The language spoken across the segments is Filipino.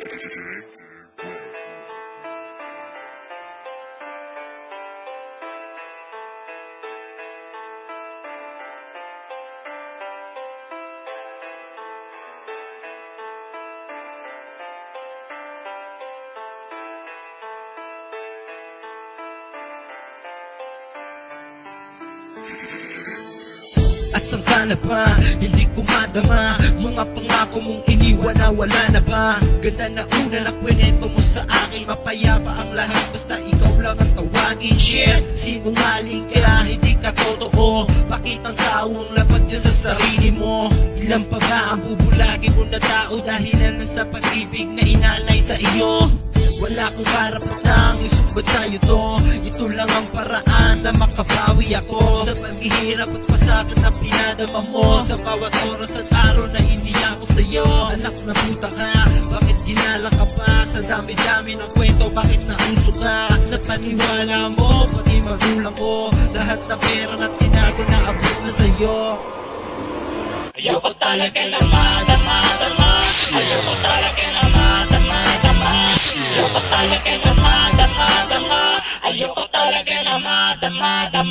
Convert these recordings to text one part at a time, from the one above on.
At saan ka na ba? Hindi ko madama mga pangako mong iniwan na wala na ba? Ganda na una na kwento mo sa akin, mapayapa ang lahat basta ikaw lang ang tawagin. Shit, sinungaling ka, hindi ka totoo. Bakit ang tao ang lapag dyan sa sarili mo? Ilan pa ba ang bubulagin mo na tao dahilan na sa pag-ibig na inalay sa iyo? Wala kong karapatang isumbat sa'yo to. Ito lang ang paraan na makabawi ako sa paghihirap at pasakit na pinadama mo. Sa bawat oras at araw na iniyak ko sa'yo. Anak na puta ka, bakit ginala ka pa? Sa dami-dami ng kwento, bakit nauso ka? Napaniwala mo, pati magulang ko. Lahat na pera na tinago na abot na sa'yo. Ayoko talaga na madama-dama. Ayoko talaga na madama-dama. Ayoko talaga na madama-dama. Ayoko talaga na madama-dama.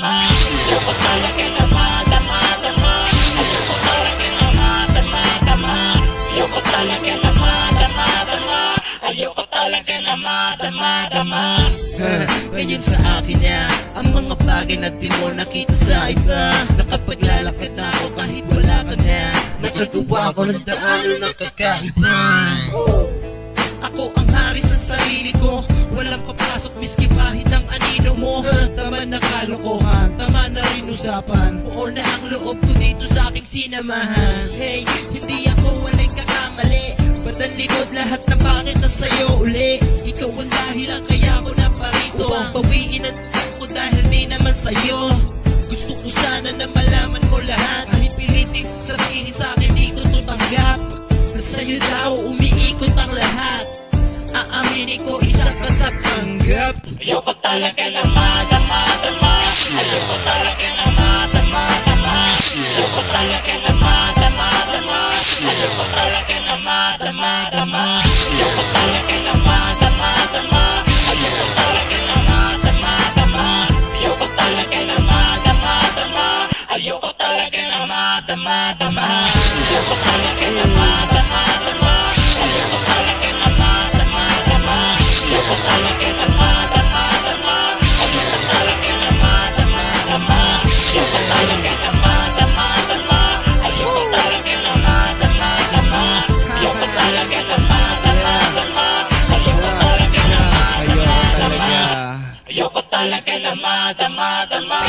Ayoko talaga na madama-dama. Ayoko talaga na madama-dama. Ayoko talaga na madama-dama. Ayoko talaga na madama-dama. Ngayon sa akin niya ang mga bagay na di mo nakita sa iba. Nakapaglalakad na ako kahit wala ka na. Nagagawa ko ng daanan ng kakaiba. Ako ang hari sa sarili ko, walang papasok miski pahit ang anino mo. Tama na kalokohan, tama na rin usapan. Buo na ang loob ko dito sa aking sinamahan. Hey, hindi ako walay kakamali. Ba't ang likod lahat ng bakit na sa'yo uli? Ikaw ang dahilan kaya ako na parito. Ang bawiin at ko dahil di naman sa'yo. Gusto ko sana na malaman mo lahat. Kahit pilitin sabihin sa akin di ko to tanggap. Na sa'yo daw umiikot ang lahat. Aaminin ko isa ka sa panggap. Ayoko talaga na madama-dama. Ayoko talaga na madama-dama. Ayoko talaga na madama-dama. Ayoko talaga na madama-dama. Ayoko talaga na madama-dama. Ayoko talaga na madama-dama. Ayoko talaga na madama-dama. Ayoko talaga na madama-dama. Ayoko talaga na madama-dama. Ayoko talaga na madama-dama. Ayoko talaga na madama-dama. Ayoko talaga na madama-dama. Ayoko talaga na madama-dama. Ayoko talaga na madama-dama. Ayoko talaga na madama-dama. Ayoko talaga na madama-dama. Ayoko talaga na madama-dama.